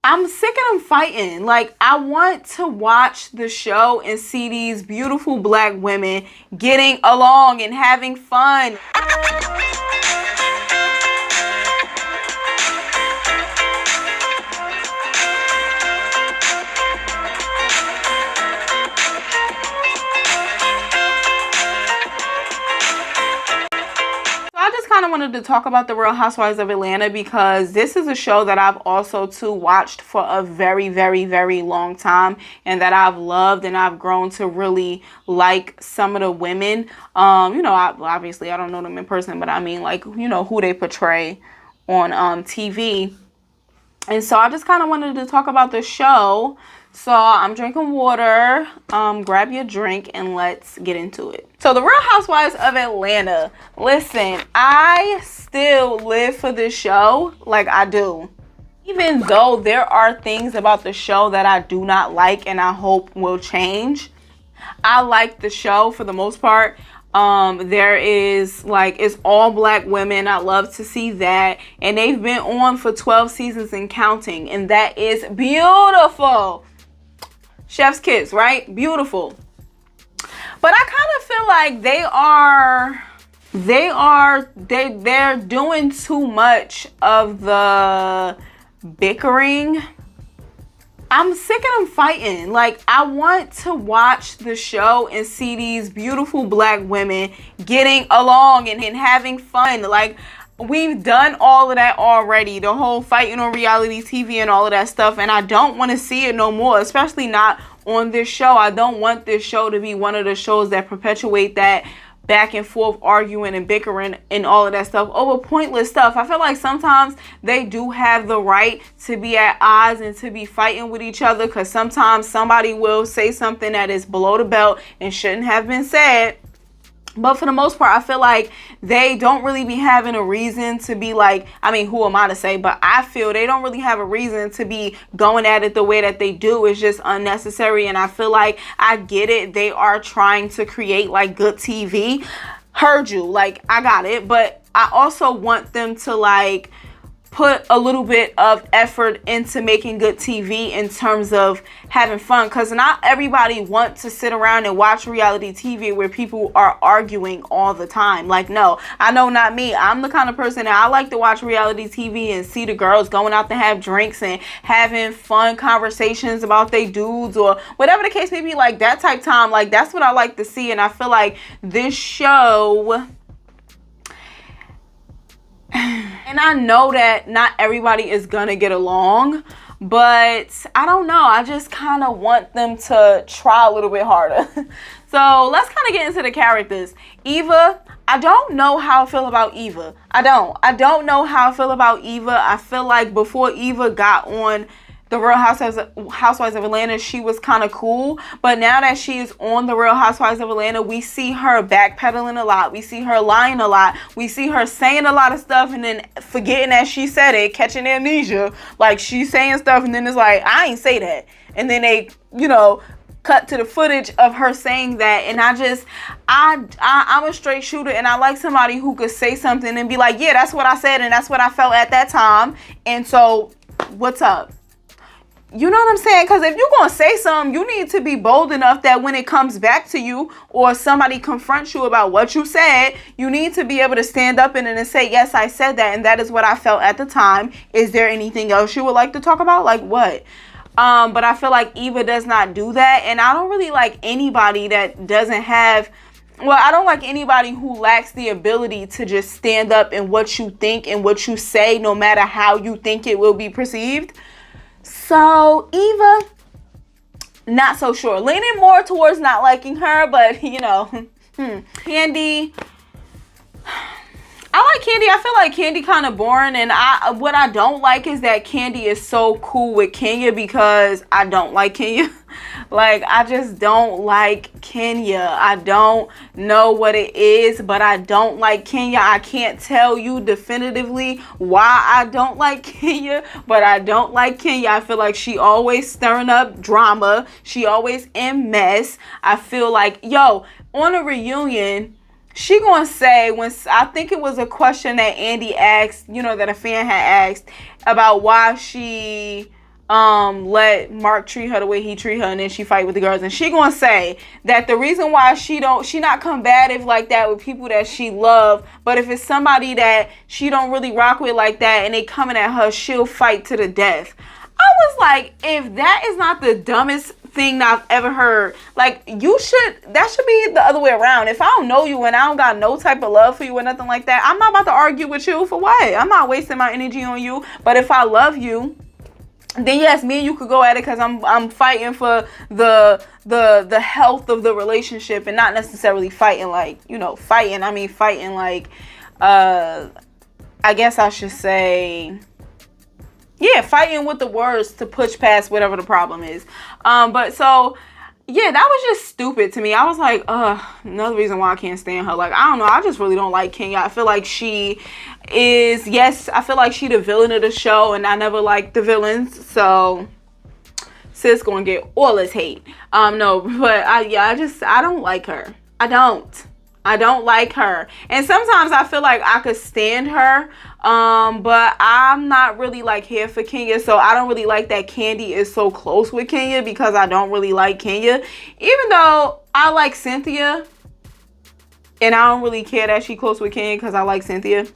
I'm sick of them fighting. Like, I want to watch the show and see these beautiful black women getting along and having fun. I just kind of wanted to talk about the Real Housewives of Atlanta because this is a show that I've also too watched for a very, very, very long time, and that I've loved, and I've grown to really like some of the women. You know, obviously I don't know them in person, but I mean, like, you know, who they portray on TV. And so I just kind of wanted to talk about the show. So I'm drinking water. Grab your drink and let's get into it. So the Real Housewives of Atlanta. Listen, I still live for this show. Like, I do. Even though there are things about the show that I do not like and I hope will change, I like the show for the most part. There is, like, it's all black women. I love to see that. And they've been on for 12 seasons and counting. And that is beautiful. Chef's kiss, right? Beautiful. But I kind of feel like they're doing too much of the bickering. I'm sick of them fighting. Like, I want to watch the show and see these beautiful black women getting along and having fun. Like, we've done all of that already. The whole fighting on reality TV and all of that stuff. And I don't want to see it no more, especially not on this show. I don't want this show to be one of the shows that perpetuate that back and forth arguing and bickering and all of that stuff over pointless stuff. I feel like sometimes they do have the right to be at odds and to be fighting with each other, because sometimes somebody will say something that is below the belt and shouldn't have been said. But for the most part, I feel like they don't really be having a reason to be like, I mean, who am I to say? But I feel they don't really have a reason to be going at it the way that they do. It's just unnecessary. And I feel like, I get it. They are trying to create like good TV. Heard you. Like, I got it. But I also want them to like put a little bit of effort into making good TV in terms of having fun, because not everybody wants to sit around and watch reality TV where people are arguing all the time. Like, no, I know not me. I'm the kind of person that I like to watch reality TV and see the girls going out to have drinks and having fun conversations about they dudes or whatever the case may be. Like, that type time, like, that's what I like to see. And I feel like this show, and I know that not everybody is gonna get along, but I don't know. I just kind of want them to try a little bit harder. So let's kind of get into the characters. Eva, I don't know how I feel about Eva. I don't know how I feel about Eva. I feel like before Eva got on the Real Housewives of Atlanta, she was kind of cool. But now that she is on the Real Housewives of Atlanta, we see her backpedaling a lot. We see her lying a lot. We see her saying a lot of stuff and then forgetting that she said it, catching amnesia. Like, she's saying stuff and then it's like, I ain't say that. And then they, you know, cut to the footage of her saying that. And I'm a straight shooter, and I like somebody who could say something and be like, yeah, that's what I said and that's what I felt at that time. And so, what's up? You know what I'm saying? Because if you're going to say something, you need to be bold enough that when it comes back to you or somebody confronts you about what you said, you need to be able to stand up in it and say, yes, I said that, and that is what I felt at the time. Is there anything else you would like to talk about? Like, what? But I feel like Eva does not do that, and I don't really like anybody that doesn't have... Well, I don't like anybody who lacks the ability to just stand up in what you think and what you say, no matter how you think it will be perceived. So, Eva, not so sure. Leaning more towards not liking her, but, you know. Kandi, I like Kandi. I feel like Kandi kind of boring, and what I don't like is that Kandi is so cool with Kenya, because I don't like Kenya. Like, I just don't like Kenya. I don't know what it is, but I don't like Kenya. I can't tell you definitively why I don't like Kenya, but I don't like Kenya. I feel like she always stirring up drama. She always in mess. I feel like, yo, on a reunion, she gonna say, when I think it was a question that Andy asked, you know, that a fan had asked about why she let Mark treat her the way he treat her, and then she fight with the girls, and she gonna say that the reason why she not combative like that with people that she love, but if it's somebody that she don't really rock with like that and they coming at her, she'll fight to the death. I was like, if that is not the dumbest thing that I've ever heard, like, that should be the other way around. If I don't know you and I don't got no type of love for you or nothing like that, I'm not about to argue with you for what? I'm not wasting my energy on you. But if I love you, then yes, me and you could go at it, because I'm fighting for the health of the relationship, and not necessarily fighting like, fighting like, I guess I should say, yeah, fighting with the words to push past whatever the problem is. But so, yeah, that was just stupid to me. I was like, another reason why I can't stand her. Like, I don't know. I just really don't like Kenya. I feel like she is, I feel like she the villain of the show, and I never liked the villains. So, sis gonna get all this hate. No, but I don't like her. I don't like her. And sometimes I feel like I could stand her. But I'm not really like here for Kenya, so I don't really like that Kandi is so close with Kenya, because I don't really like Kenya, even though I like Cynthia, and I don't really care that she close with Kenya because I like Cynthia.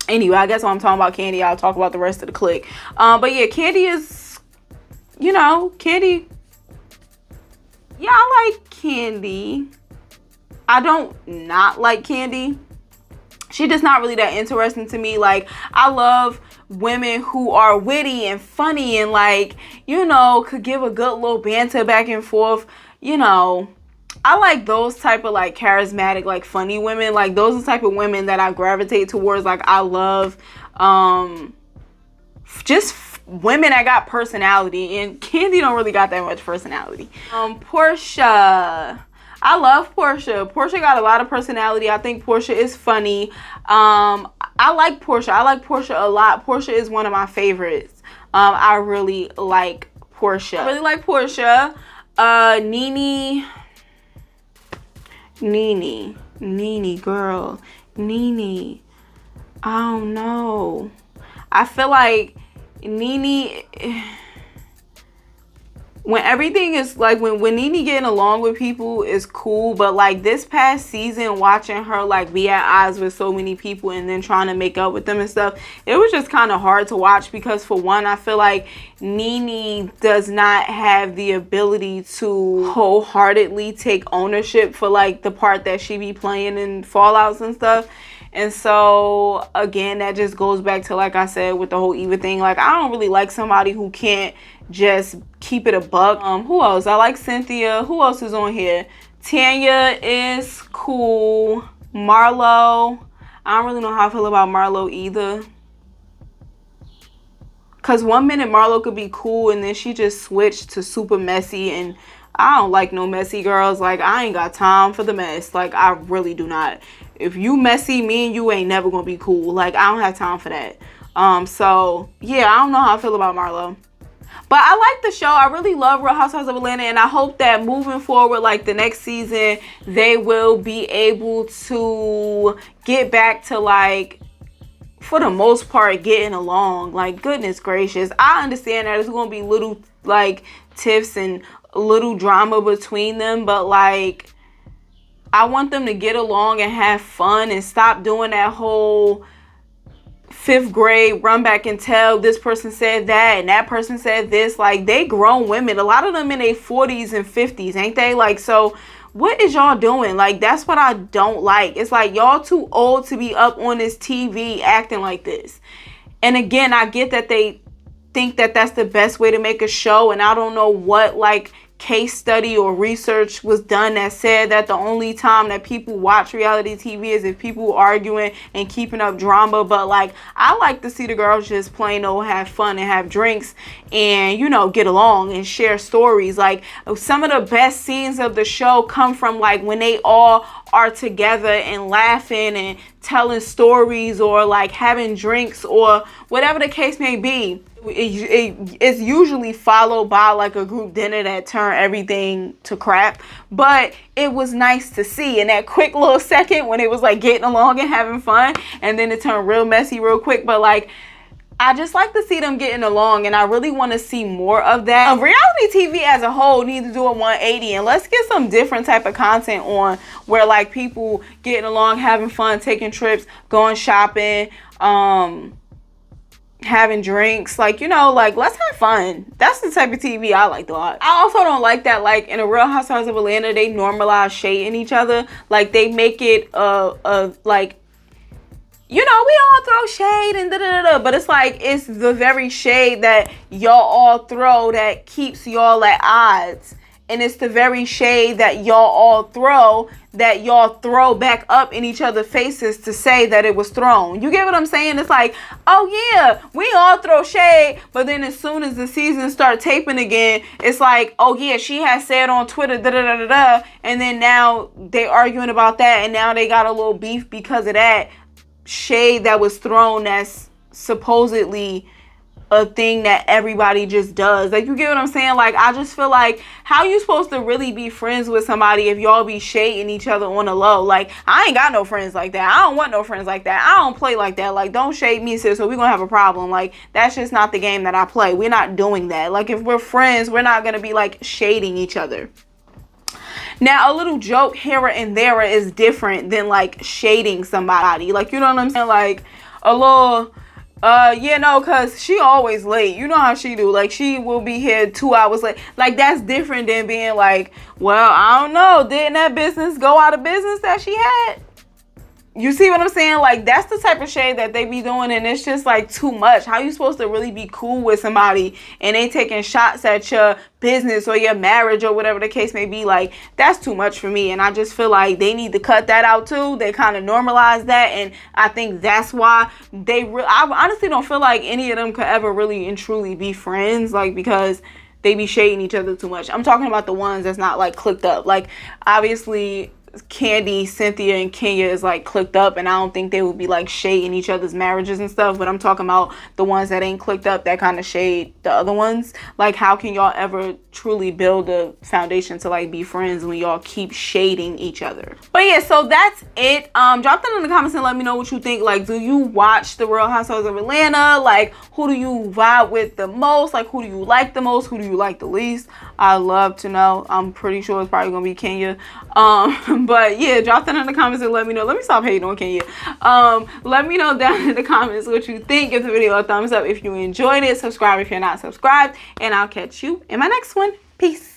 Anyway, I guess when I'm talking about Kandi, I'll talk about the rest of the clique. But yeah, Kandi is, Kandi. Yeah, I like Kandi. I don't not like Kandi. She just not really that interesting to me. Like, I love women who are witty and funny and, like, could give a good little banter back and forth. I like those type of, like, charismatic, like, funny women. Like, those are the type of women that I gravitate towards. Like, I love just women that got personality. And Kandi don't really got that much personality. Porsha. I love Porsha. Porsha got a lot of personality. I think Porsha is funny. I like Porsha. I like Porsha a lot. Porsha is one of my favorites. I really like Porsha. Nene, girl. Nene. I don't know. I feel like Nene, when everything is like, when Nene getting along with people is cool, but like this past season, watching her like be at odds with so many people and then trying to make up with them and stuff, it was just kind of hard to watch, because for one, I feel like Nene does not have the ability to wholeheartedly take ownership for like the part that she be playing in fallouts and stuff. And so again, that just goes back to, like I said, with the whole Eva thing. Like, I don't really like somebody who can't just keep it a buck. Who else? I like Cynthia. Who else is on here? Tanya is cool. Marlo. I don't really know how I feel about Marlo either. Because one minute Marlo could be cool, and then she just switched to super messy, and I don't like no messy girls. Like, I ain't got time for the mess. Like, I really do not. If you messy, me and you ain't never gonna be cool. Like, I don't have time for that. So yeah, I don't know how I feel about Marlo. But I like the show. I really love Real Housewives of Atlanta, and I hope that moving forward, like the next season, they will be able to get back to, like, for the most part, getting along. Like, goodness gracious. I understand that it's going to be little, like, tiffs and little drama between them, but, like, I want them to get along and have fun and stop doing that whole 5th grade run back and tell this person said that and that person said this. Like, they grown women. A lot of them in their 40s and 50s, ain't they? Like, so what is y'all doing? Like, that's what I don't like. It's like, y'all too old to be up on this TV acting like this. And again, I get that they think that that's the best way to make a show, and I don't know what, like, case study or research was done that said that the only time that people watch reality TV is if people arguing and keeping up drama. But, like, I like to see the girls just plain old have fun and have drinks and, you know, get along and share stories. Like, some of the best scenes of the show come from, like, when they all are together and laughing and telling stories, or like having drinks, or whatever the case may be. It's usually followed by like a group dinner that turned everything to crap, but it was nice to see in that quick little second when it was like getting along and having fun, and then it turned real messy real quick. But, like, I just like to see them getting along, and I really want to see more of that. Reality TV as a whole needs to do a 180, and let's get some different type of content on where like people getting along, having fun, taking trips, going shopping, having drinks, like, you know, like, let's have fun. That's the type of TV I like to watch. I also don't like that, like, in a Real Housewives of Atlanta, they normalize shading each other. Like, they make it like, you know, we all throw shade and da-da-da-da, but it's like, it's the very shade that y'all all throw that keeps y'all at odds. And it's the very shade that y'all all throw that y'all throw back up in each other's faces to say that it was thrown. You get what I'm saying? It's like, oh yeah, we all throw shade, but then as soon as the season start taping again, it's like, oh yeah, she has said on Twitter, da-da-da-da-da, and then now they arguing about that, and now they got a little beef because of that shade that was thrown that's supposedly a thing that everybody just does. Like, you get what I'm saying? Like, I just feel like, how you supposed to really be friends with somebody if y'all be shading each other on the low? Like, I ain't got no friends like that. I don't want no friends like that. I don't play like that. Like, don't shade me, sis, so we're gonna have a problem. Like, that's just not the game that I play. We're not doing that. Like, if we're friends, we're not gonna be like shading each other. Now, a little joke here and there is different than like shading somebody. Like, you know what I'm saying? Like, a little yeah, no, cause she always late. You know how she do. Like, she will be here 2 hours late. Like, that's different than being like, well, I don't know, didn't that business go out of business that she had? You see what I'm saying? Like, that's the type of shade that they be doing, and it's just like too much. How you supposed to really be cool with somebody and they taking shots at your business or your marriage or whatever the case may be? Like, that's too much for me, and I just feel like they need to cut that out too. They kind of normalize that, and I think that's why I honestly don't feel like any of them could ever really and truly be friends, like, because they be shading each other too much. I'm talking about the ones that's not like clicked up. Like, obviously Kandi, Cynthia, and Kenya is like clicked up, and I don't think they would be like shading each other's marriages and stuff, but I'm talking about the ones that ain't clicked up that kind of shade the other ones. Like, how can y'all ever truly build a foundation to like be friends when y'all keep shading each other? But yeah, so that's it. Drop that in the comments and let me know what you think. Like, do you watch the Real Housewives of Atlanta? Like, who do you vibe with the most? Like, who do you like the most? Who do you like the least? I'd love to know. I'm pretty sure it's probably gonna be Kenya. But yeah, drop that in the comments and let me know. Let me stop hating on Kenya. Let me know down in the comments what you think. Give the video a thumbs up if you enjoyed it. Subscribe if you're not subscribed, and I'll catch you in my next one. Peace.